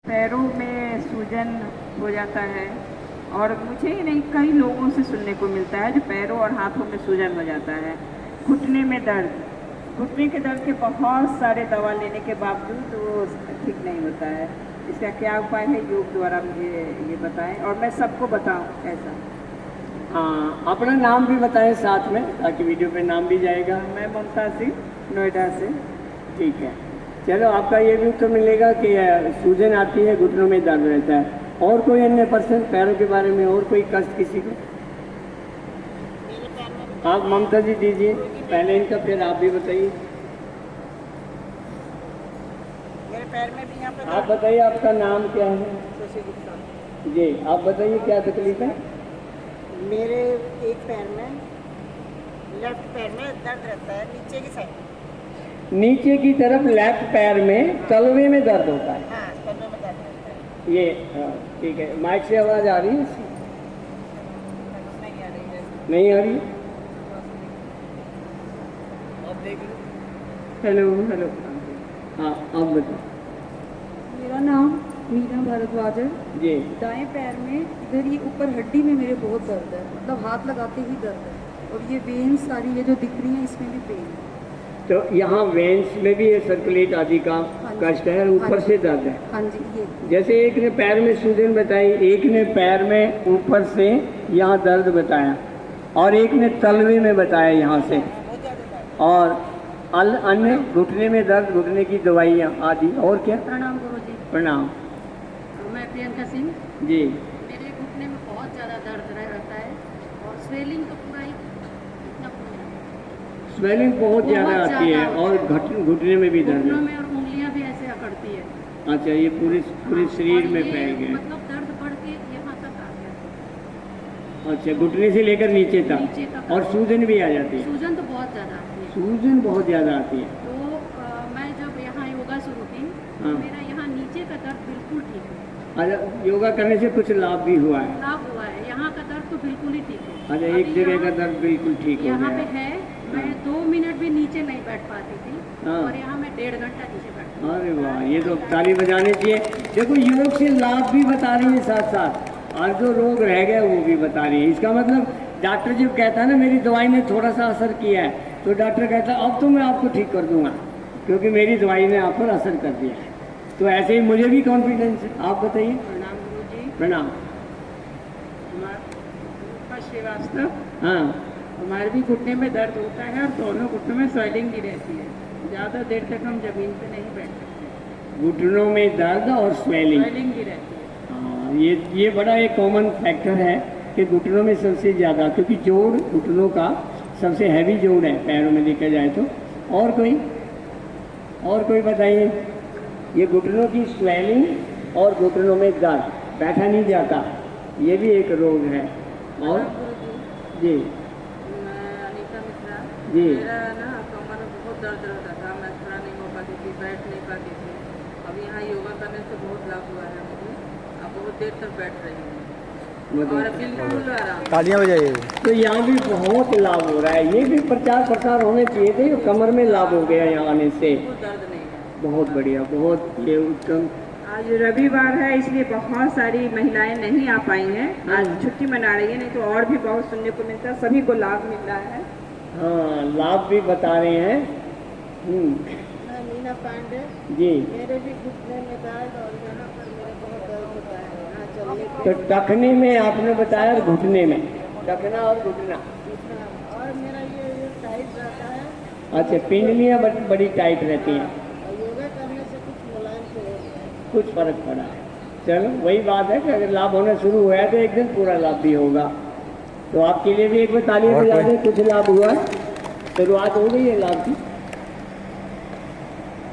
पैरों में सूजन हो जाता है और मुझे ही नहीं कई लोगों से सुनने को मिलता है जो पैरों और हाथों में सूजन हो जाता है। घुटने में दर्द, घुटने के दर्द के बहुत सारे दवा लेने के बावजूद वो ठीक नहीं होता है। इसका क्या उपाय है, योग द्वारा मुझे ये बताएं और मैं सबको बताऊं ऐसा। हाँ, अपना नाम भी बताएं साथ में ताकि वीडियो पे नाम भी जाएगा। मैं ममता सिंह, नोएडा से। ठीक है, चलो आपका ये भी उत्तर मिलेगा कि सूजन आती है, घुटनों में दर्द रहता है। और कोई अन्य पर्सन पैरों के बारे में और कोई कष्ट किसी को? आप ममता जी दीजिए पहले इनका, फिर आप भी बताइए। मेरे पैर में भी यहाँ पर आप बताइए आपका नाम क्या है? जी, आप बताइए क्या तकलीफ है? मेरे एक पैर में, लेफ्ट पैर में दर्द रहता है, नीचे की साइड। नीचे की तरफ लेफ्ट पैर में तलवे में दर्द होता है। हाँ, तलवे में दर्द रहता है। ये हाँ, ठीक है। माइक से आवाज़ आ रही है? नहीं आ रही है। नहीं आ रही? आप देख लो। हेलो हेलो, हाँ आप बताओ। मेरा नाम मीना भारद्वाज है जी। दाएं पैर में इधर ये ऊपर हड्डी में मेरे बहुत दर्द है, मतलब हाथ लगाते ही दर्द है। और ये वेन्स सारी ये जो दिख रही हैं इसमें भी पेन है। तो यहाँ वेंस में भी ये सर्कुलेट आदि का कष्ट है और ऊपर से दर्द है। हाँ जी, ये जैसे एक ने पैर में सूजन बताई, एक ने पैर में ऊपर से यहाँ दर्द बताया और एक ने तलवे में बताया यहाँ से, और अन्य घुटने में दर्द, घुटने की दवाइयाँ आदि। और क्या? प्रणाम गुरु जी। प्रणाम। मैं प्रियंका सिंह। जी। मेरे घुटने में बहुत ज़्यादा दर्द रहता है और स्वेलिंग तो पूरा ही इतना स्वेलिंग बहुत ज़्यादा आती है और घुटने में भी दर्द है। घुटनों में और उंगलियां भी ऐसे अकड़ती है। अच्छा, ये पूरे शरीर में फैल गया। मतलब दर्द बढ़ के यहाँ तक आ गया। अच्छा, घुटने से लेकर नीचे तक। और सूजन भी आ जाती है? सूजन तो बहुत ज़्यादा आती है। सूजन बहुत ज़्यादा आती है। तो मैं जब यहाँ योगा शुरू की हाँ। मेरा यहाँ नीचे का दर्द बिल्कुल ठीक है। अच्छा, योगा करने से कुछ लाभ भी हुआ है? लाभ हुआ है, यहाँ का दर्द तो बिल्कुल ही ठीक है। अच्छा, एक जगह का दर्द बिल्कुल ठीक हो यहाँ पे गया? है, मैं 2 मिनट भी नीचे नहीं बैठ पाती थी। हाँ। और यहाँ मैं 1.5 घंटा नीचे बैठती हूँ। अरे वाह, ये तो ताली बजानी चाहिए। देखो, योग से लाभ भी बता रही है साथ साथ, और जो रोग रह गया वो भी बता रही है। इसका मतलब डॉक्टर जब कहता है ना मेरी दवाई ने थोड़ा सा असर किया है, तो डॉक्टर कहता है अब तो मैं आपको ठीक कर दूंगा क्योंकि मेरी दवाई ने आप पर असर कर दिया है। तो ऐसे ही मुझे भी कॉन्फिडेंस है। आप बताइए। प्रणाम गुरु जी। प्रणाम। श्रीवास्तव। हाँ, हमारे भी घुटने में दर्द होता है और दोनों घुटनों में स्वेलिंग भी रहती है। ज़्यादा देर तक हम जमीन पे नहीं बैठ सकते। घुटनों में दर्द और स्वेलिंग भी रहती है। हाँ, ये बड़ा एक कॉमन फैक्टर है कि घुटनों में सबसे ज़्यादा, क्योंकि जोड़ घुटनों का सबसे हैवी जोड़ है पैरों में देखा जाए तो। और कोई बताइए। ये घुटनों की स्वेलिंग और घुटनों में दर्द, बैठा नहीं जाता, ये भी एक रोग है। और जी अनीता मिश्रा। जी। मेरा ना कमर में बहुत दर्द रहता था, मैं खड़ा नहीं हो पाती थी, बैठ नहीं पाती थी। अब यहाँ योगा करने से बहुत लाभ हुआ है मुझे। अब बहुत देर तक बैठ रही हूँ और बिल्कुल आराम। तालियां बजाइए। तो यहाँ भी बहुत लाभ हो रहा है। ये भी प्रचार प्रसार होने चाहिए थे। कमर में लाभ हो गया यहाँ आने से। दर्द नहीं है। बहुत बढ़िया, बहुत ये उत्तम। आज रविवार है इसलिए बहुत सारी महिलाएं नहीं आ पाई हैं, आज छुट्टी मना रही है, नहीं तो और भी बहुत सुनने को मिलता है, सभी को लाभ मिल रहा है। हाँ, लाभ भी बता रहे हैं। मैं मीना पांडे जी। मेरे भी घुटने में दर्द और यहाँ पर मेरे बहुत दर्द होता है, यहाँ चलने तो टखने में आपने बताया और घुटने में, टखना और घुटना। और मेरा ये टाइट रहता है। अच्छा, पिंडलियाँ बड़ी टाइट रहती हैं। और योगा करने से कुछ मुलायम से हो गया है। कुछ फर्क पड़ा है। चलो, वही बात है कि अगर लाभ होना शुरू हुआ है तो एक दिन पूरा लाभ भी होगा। तो आपके लिए भी एक बार ताली बजा दें। कुछ लाभ हुआ है, शुरुआत हो गई है लाभ की।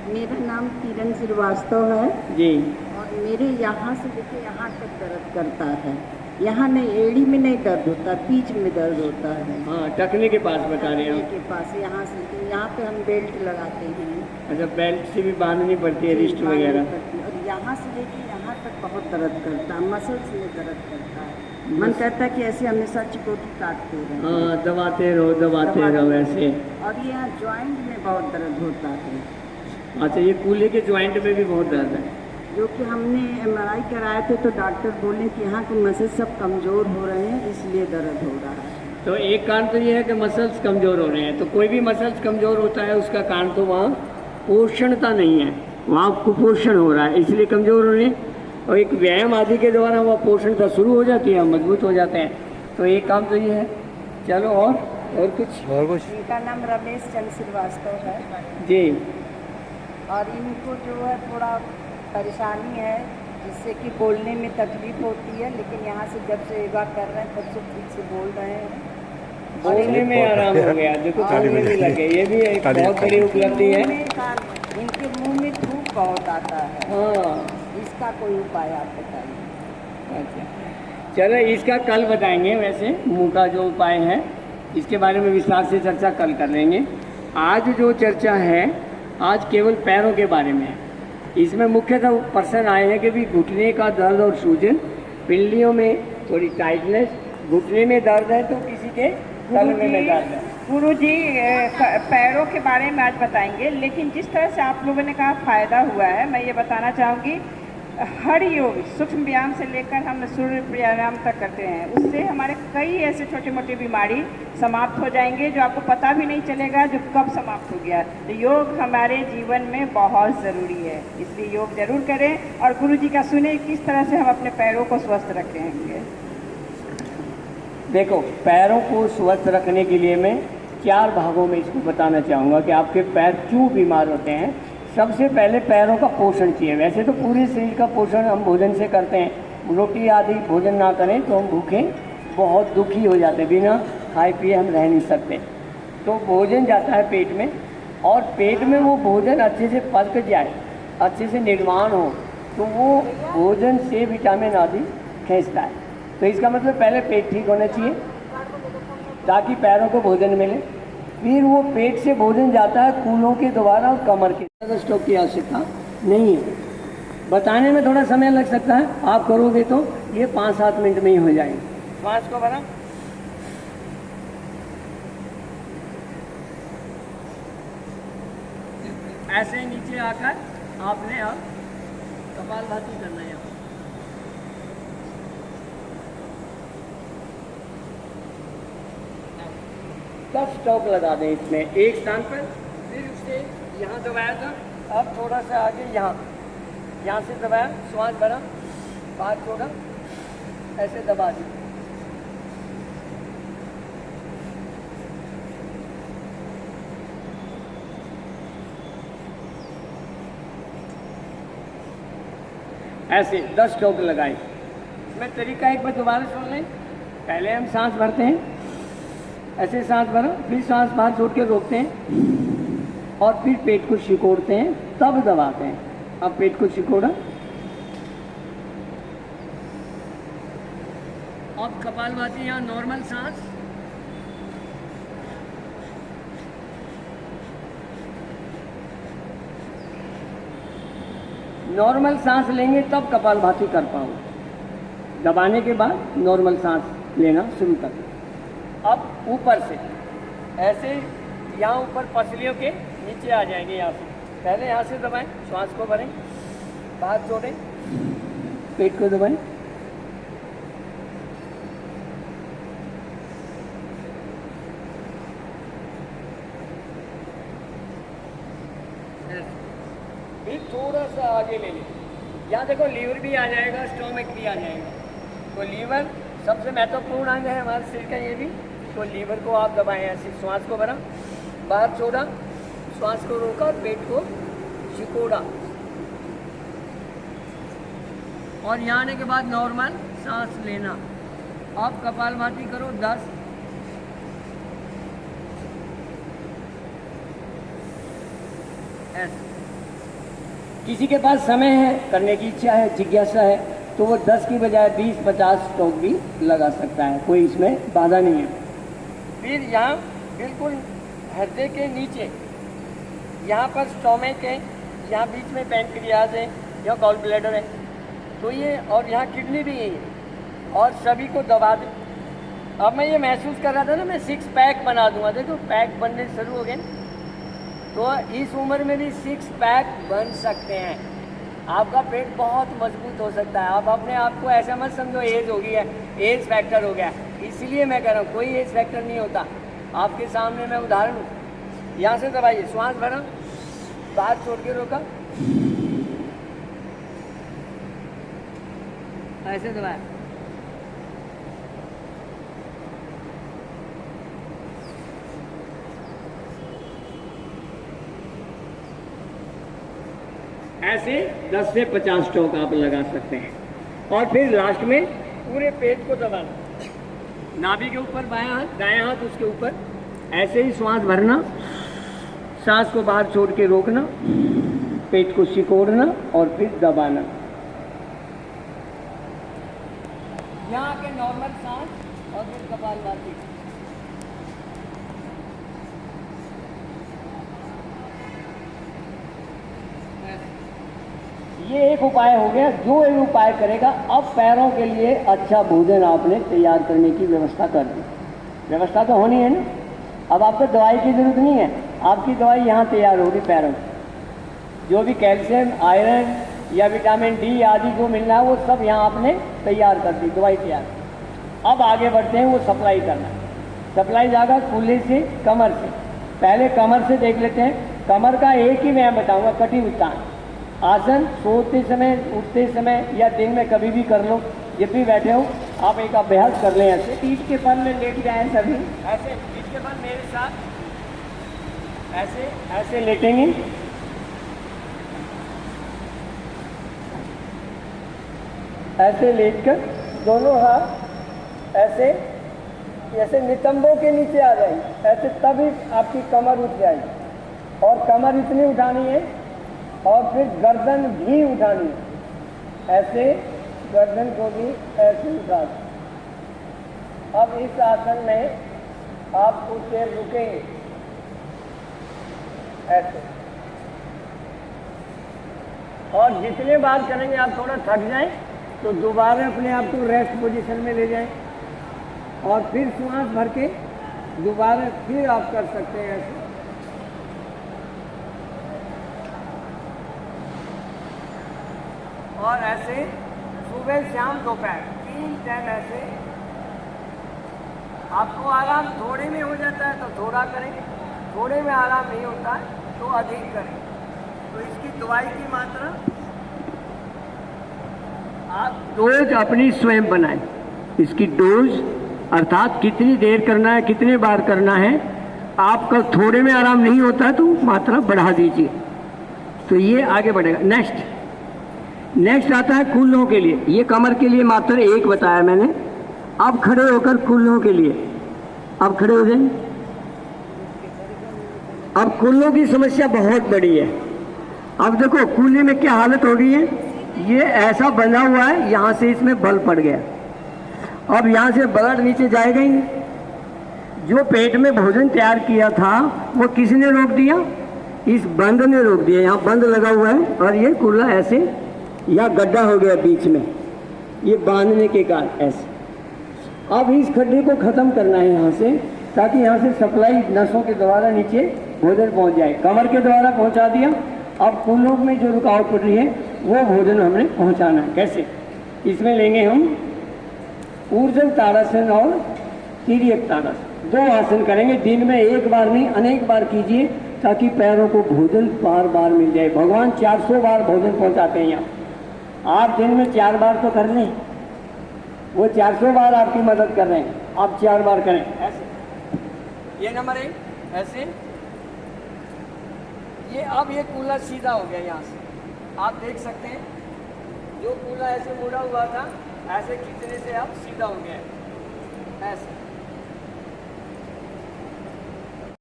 मेरा नाम किरण श्रीवास्तव है जी। और मेरे यहाँ से लेके यहाँ तक दर्द करता है। यहाँ नहीं, एड़ी में नहीं दर्द होता, बीच में दर्द होता है। हाँ, टखने के पास बता रहे हैं। के पास यहाँ से, यहाँ पे हम बेल्ट लगाते हैं। अच्छा, बेल्ट से भी बांधनी पड़ती है, रिस्ट वगैरह। और यहाँ से लेके यहाँ तक बहुत दर्द करता है, मसल्स में दर्द करता है। मन करता है कि ऐसे हमेशा चिकोटी काटते रहे। हाँ, दबाते रहो ऐसे। और यहाँ ज्वाइंट में बहुत दर्द होता है। अच्छा, ये कूल्हे के ज्वाइंट में भी बहुत दर्द है। जो कि हमने एमआरआई कराए थे तो डॉक्टर बोले कि यहाँ के मसल सब कमज़ोर हो रहे हैं, इसलिए दर्द हो रहा है। तो एक कारण तो ये है कि मसल्स कमज़ोर हो रहे हैं, तो कोई भी मसल्स कमज़ोर होता है उसका कारण तो वहाँ पोषणता नहीं है, वहाँ कुपोषण हो रहा है इसलिए कमज़ोर हो रहे हैं। और एक व्यायाम आदि के द्वारा वह पोषणता शुरू हो जाती है, मजबूत हो जाते हैं। तो एक काम तो ये है। चलो और कुछ इनका नाम रमेश चंद्र श्रीवास्तव है जी। और इनको जो है थोड़ा परेशानी है जिससे कि बोलने में तकलीफ होती है, लेकिन यहाँ से जब से योगा कर रहे हैं तब से ठीक से बोल रहे हैं, बोलने में आराम हो गया, देखो बोलने भी लगे, ये भी एक बहुत बड़ी उपलब्धि है। इनके मुंह में थूक बहुत आता है। हाँ, इसका कोई उपाय आप बताइए। अच्छा चलो इसका कल बताएंगे। वैसे मुंह का जो उपाय है इसके बारे में विस्तार से चर्चा कल कर लेंगे। आज जो चर्चा है आज केवल पैरों के बारे में है। इसमें मुख्यतः प्रश्न आए हैं कि भी घुटने का दर्द और सूजन, पिंडलियों में थोड़ी टाइटनेस, घुटने में दर्द है तो किसी के तलवे में दर्द है। गुरु जी पैरों के बारे में आज बताएंगे, लेकिन जिस तरह से आप लोगों ने कहा फायदा हुआ है, मैं ये बताना चाहूँगी हर योग सूक्ष्म व्यायाम से लेकर हम सूर्य प्राणायाम तक करते हैं, उससे हमारे कई ऐसे छोटे मोटे बीमारी समाप्त हो जाएंगे जो आपको पता भी नहीं चलेगा जो कब समाप्त हो गया। तो योग हमारे जीवन में बहुत ज़रूरी है, इसलिए योग जरूर करें और गुरु जी का सुने किस तरह से हम अपने पैरों को स्वस्थ रखेंगे। देखो पैरों को स्वस्थ रखने के लिए मैं 4 भागों में इसको बताना चाहूँगा कि आपके पैर क्यों बीमार होते हैं। सबसे पहले पैरों का पोषण चाहिए। वैसे तो पूरे शरीर का पोषण हम भोजन से करते हैं, रोटी आदि भोजन ना करें तो हम भूखे बहुत दुखी हो जाते हैं, बिना खाए पिए हम रह नहीं सकते। तो भोजन जाता है पेट में और पेट में वो भोजन अच्छे से पच जाए, अच्छे से निर्माण हो तो वो भोजन से विटामिन आदि खींचता है। तो इसका मतलब पहले पेट ठीक होना चाहिए ताकि पैरों को भोजन मिले। फिर वो पेट से भोजन जाता है कूलों के द्वारा और कमर के। ज़्यादा स्टॉप की आवश्यकता नहीं है, बताने में थोड़ा समय लग सकता है, आप करोगे तो ये 5-7 मिनट में ही हो जाएगी। श्वास को भरा, ऐसे नीचे आकर आपने अब कपालभाति करना है। 10 स्टॉप लगा दें इसमें एक स्थान पर। फिर उससे यहाँ दबाया था, अब थोड़ा सा आगे यहाँ से दबाया, श्वास भरा, बाहर छोड़ा, ऐसे दबा दी। ऐसे 10 स्टॉप लगाए। इसमें तरीका एक बार दोबारा सुन लें। पहले हम सांस भरते हैं, ऐसे सांस भरा, फिर सांस बाहर छोड़ के रोकते हैं और फिर पेट को सिकोड़ते हैं, तब दबाते हैं। अब पेट को सिकोड़ा, अब कपालभाति या नॉर्मल सांस, नॉर्मल सांस लेंगे तब कपालभाति कर पाओगे। दबाने के बाद नॉर्मल सांस लेना शुरू कर दो। अब ऊपर से ऐसे यहाँ ऊपर पसलियों के नीचे आ जाएंगे। यहाँ से पहले यहाँ से दबाएं, श्वास को भरें, बाहर छोड़ें, पेट को दबाएं, फिर थोड़ा सा आगे ले लें। यहाँ देखो लीवर भी आ जाएगा, स्टोमक भी आ जाएगा। तो लीवर सबसे महत्वपूर्ण अंग है हमारे शरीर का, ये भी। तो लीवर को आप दबाएं, ऐसे श्वास को भरा, बाहर छोड़ा, श्वास को रोका, पेट को सिकोड़ा और यहाँ आने के बाद नॉर्मल सांस लेना। आप कपालभाति करो 10, ऐसे। किसी के पास समय है, करने की इच्छा है, जिज्ञासा है, तो वो 10 की बजाय 20-50 स्टॉप भी लगा सकता है, कोई इसमें बाधा नहीं है। फिर यहाँ बिल्कुल हृदय के नीचे, यहाँ पर स्टोमक है, यहाँ बीच में पैनक्रियाज है, यहाँ गॉल ब्लैडर है, तो ये, और यहाँ किडनी भी है, और सभी को दबा दें। अब मैं ये महसूस कर रहा था ना, मैं 6 पैक बना दूंगा। देखो पैक बनने शुरू हो गए, तो इस उम्र में भी 6 पैक बन सकते हैं। आपका पेट बहुत मजबूत हो सकता है। आप अपने आप को ऐसा मत समझो एज हो गई है, एज फैक्टर हो गया, इसलिए मैं कह रहा हूँ कोई एज फैक्टर नहीं होता। आपके सामने मैं उदाहरण हूँ। यहाँ से दबाइए, श्वास भरा, बाहर छोड़ के रोका, ऐसे दबाया, ऐसे 10 से 50 स्ट्रोक आप लगा सकते हैं। और फिर लास्ट में पूरे पेट को दबाना, नाभि के ऊपर बायां हाथ, दायां हाथ उसके ऊपर, ऐसे ही श्वास भरना, सांस को बाहर छोड़ के रोकना, पेट को सिकोड़ना और फिर दबाना। यहाँ के नॉर्मल सांस और फिर कपालभाति। ये एक उपाय हो गया। जो एक उपाय करेगा, अब पैरों के लिए अच्छा भोजन आपने तैयार करने की व्यवस्था कर दी। व्यवस्था तो होनी है ना। अब आपको दवाई की जरूरत नहीं है, आपकी दवाई यहाँ तैयार होगी पैरों में। जो भी कैल्शियम, आयरन या विटामिन डी आदि जो मिलना है वो सब यहाँ आपने तैयार कर दी, दवाई तैयार। अब आगे बढ़ते हैं, वो सप्लाई करना। सप्लाई जाएगा कूल्हे से, कमर से। पहले कमर से देख लेते हैं। कमर का एक ही मैं बताऊँगा, कटी उत्तान आसन। सोते समय, उठते समय या दिन में कभी भी कर लो, जब भी बैठे हो आप एक अभ्यास कर लें। ऐसे पीठ के बल में लेट जाएं सभी, ऐसे पीठ के बल मेरे साथ, ऐसे ऐसे लेटेंगे। ऐसे लेटकर दोनों हाथ ऐसे जैसे नितंबों के नीचे आ जाएंगे, ऐसे तभी आपकी कमर उठ जाएगी। और कमर इतनी उठानी है और फिर गर्दन भी उठानी है, ऐसे गर्दन को भी ऐसे उठा दो। अब इस आसन में आप कुछ देर रुकेंगे ऐसे, और जितने बार करेंगे आप थोड़ा थक जाएं तो दोबारा अपने आप को रेस्ट पोजीशन में ले जाएं और फिर श्वास भर के दोबारा फिर आप कर सकते हैं ऐसे। और ऐसे सुबह शाम दोपहर 3 टाइम ऐसे। आपको आराम थोड़े में हो जाता है तो थोड़ा करें, थोड़े में आराम नहीं होता है तो अधिक करें। तो इसकी दवाई की मात्रा आप डोज अपनी स्वयं बनाएं। इसकी डोज अर्थात कितनी देर करना है, कितने बार करना है। आपका थोड़े में आराम नहीं होता तो मात्रा बढ़ा दीजिए, तो ये आगे बढ़ेगा। नेक्स्ट आता है कूल्हों के लिए। ये कमर के लिए मात्र 1 बताया मैंने। अब खड़े होकर कूल्हों के लिए, अब खड़े हो जाएं। अब कूल्हों की समस्या बहुत बड़ी है। अब देखो कूल्हे में क्या हालत हो गई है, ये ऐसा बना हुआ है, यहाँ से इसमें बल पड़ गया। अब यहाँ से ब्लड नीचे जाएगा ही नहीं। जो पेट में भोजन तैयार किया था वो किसने रोक दिया, इस बंद ने रोक दिया। यहाँ बंद लगा हुआ है और ये कूल्हा ऐसे, या गड्ढा हो गया बीच में, ये बांधने के कारण ऐसे। अब इस खड्डे को खत्म करना है यहाँ से, ताकि यहाँ से सप्लाई नसों के द्वारा नीचे भोजन पहुँच जाए। कमर के द्वारा पहुँचा दिया। अब कूल्हों में जो रुकावट पड़ रही है वो भोजन हमने पहुँचाना है। कैसे? इसमें लेंगे हम ऊर्ध्व ताड़ासन और तिर्यक ताड़ासन। 2 आसन करेंगे। दिन में 1 बार नहीं, अनेक बार कीजिए, ताकि पैरों को भोजन बार बार मिल जाए। भगवान 400 बार भोजन पहुँचाते हैं यहाँ। आप दिन में 4 बार तो कर लें, वो 400 बार आपकी मदद कर रहे हैं। आप 4 बार करें ऐसे। ये नंबर 1 ऐसे। ये अब ये कूल्हा सीधा हो गया। यहाँ से आप देख सकते हैं, जो कूल्हा ऐसे मुड़ा हुआ था, ऐसे खींचने से अब सीधा हो गया ऐसे।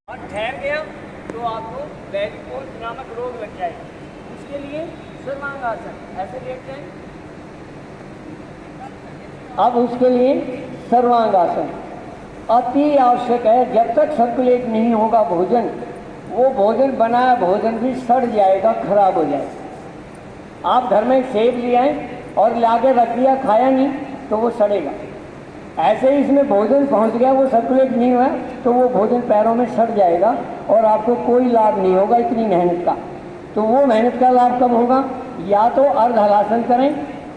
और ठहर गया तो आपको वेरिकोज नामक रोग लग जाएगा। उसके लिए सर्वांगासन ऐसे लेटते हैं। अब उसके लिए सर्वांगासन अति आवश्यक है। जब तक सर्कुलेट नहीं होगा भोजन, वो भोजन बनाया भोजन भी सड़ जाएगा, खराब हो जाएगा। आप घर में सेब ले आए और लाके रख दिया, खाया नहीं तो वो सड़ेगा। ऐसे ही इसमें भोजन पहुंच गया, वो सर्कुलेट नहीं हुआ तो वो भोजन पैरों में सड़ जाएगा और आपको कोई लाभ नहीं होगा इतनी मेहनत का। तो वो मेहनत का लाभ कब होगा? या तो अर्ध हलासन करें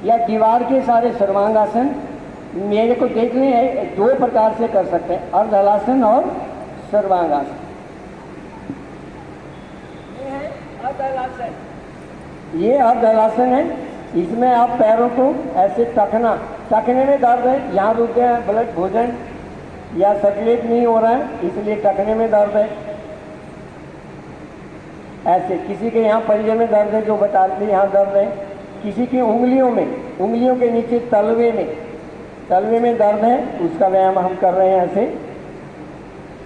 या दीवार के सारे सर्वांगासन। मेरे को देख लें, 2 प्रकार से कर सकते हैं, अर्ध हलासन और सर्वांगासन। ये है अर्ध हलासन, ये अर्ध हलासन है। इसमें आप पैरों को ऐसे टखने में दर्द है, यहाँ रुक गया है ब्लड भोजन या सर्कुलेट नहीं हो रहा है, इसलिए टखने में दर्द है। ऐसे किसी के यहाँ पंजे में दर्द है, जो बताते हैं यहाँ दर्द है। किसी की उंगलियों में, उंगलियों के नीचे तलवे में दर्द है, उसका व्यायाम हम कर रहे हैं। ऐसे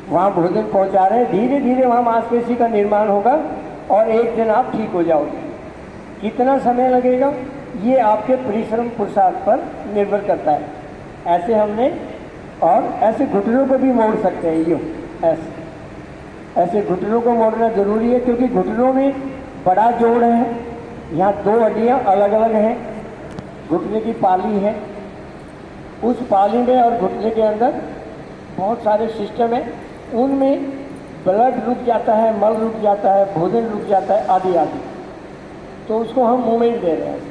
वहाँ भोजन पहुँचा रहे हैं, धीरे धीरे वहाँ मांसपेशी का निर्माण होगा और एक दिन आप ठीक हो जाओगे। कितना समय लगेगा ये आपके परिश्रम पुरुषार्थ पर निर्भर करता है। ऐसे हमने, और ऐसे घुटनों को भी मोड़ सकते हैं। यूँ ऐसे घुटनों को मोड़ना जरूरी है, क्योंकि घुटनों में बड़ा जोड़ है। यहाँ 2 हड्डियाँ अलग अलग हैं, घुटने की पाली है, उस पाली में और घुटने के अंदर बहुत सारे सिस्टम है, उनमें ब्लड रुक जाता है, मल रुक जाता है, भोजन रुक जाता है, आदि आदि। तो उसको हम मूवमेंट दे रहे हैं।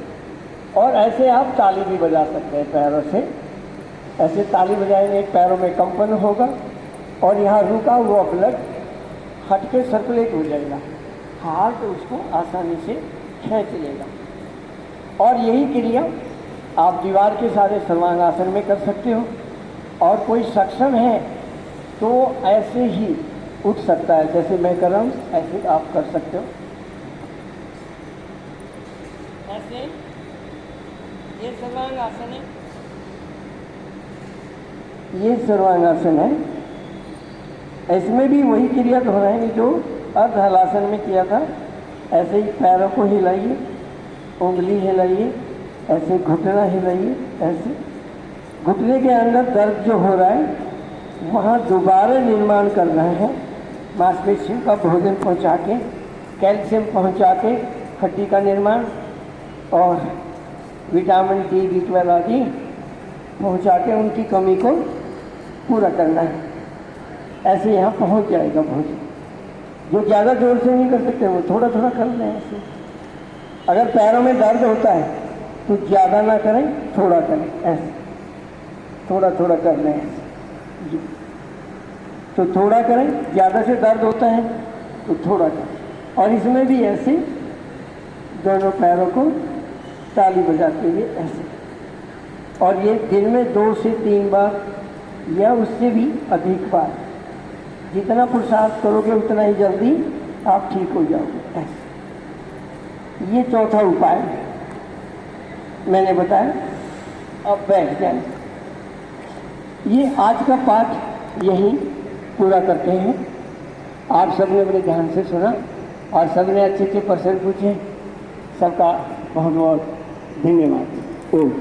और ऐसे आप ताली भी बजा सकते हैं पैरों से। ऐसे ताली बजाएंगे, पैरों में कंपन होगा और यहाँ रुका हुआ ब्लड हट के सर्कुलेट हो जाएगा, हार्ट उसको आसानी से खींच लेगा। और यही क्रिया आप दीवार के सारे सर्वांगासन में कर सकते हो। और कोई सक्षम है तो ऐसे ही उठ सकता है, जैसे मैं कर रहा हूँ, ऐसे आप कर सकते हो। ऐसे ये सर्वांगासन है, ये सर्वांगासन है। इसमें भी वही क्रिया दोहराएंगे जो अर्ध हलासन में किया था। ऐसे ही पैरों को हिलाइए, उंगली हिलाइए, ऐसे घुटना हिलाइए। ऐसे घुटने के अंदर दर्द जो हो रहा है वहाँ दोबारा निर्माण कर रहे हैं, मांसपेशियों का भोजन पहुँचा के, कैल्शियम पहुँचा के हड्डी का निर्माण और विटामिन डी, B12 आदि पहुँचा के उनकी कमी को पूरा करना है। ऐसे यहाँ पहुँच जाएगा भोजन। जो ज़्यादा जोर से नहीं कर सकते वो थोड़ा थोड़ा कर लें। ऐसे अगर पैरों में दर्द होता है तो ज़्यादा ना करें, थोड़ा करें, ऐसे थोड़ा थोड़ा कर लें ऐसे। तो थोड़ा करें, ज़्यादा से दर्द होता है तो थोड़ा करें। और इसमें भी ऐसे दोनों पैरों को ताली बजाते हुए ऐसे। और ये दिन में 2 से 3 बार या उससे भी अधिक बार, जितना पुरुषार्थ करोगे उतना ही जल्दी आप ठीक हो जाओगे। ऐसे ये चौथा उपाय मैंने बताया। अब बैठ जाए। ये आज का पाठ यहीं पूरा करते हैं। आप सबने बड़े ध्यान से सुना और सबने अच्छे अच्छे प्रश्न पूछे। सबका बहुत बहुत धन्यवाद। ओम।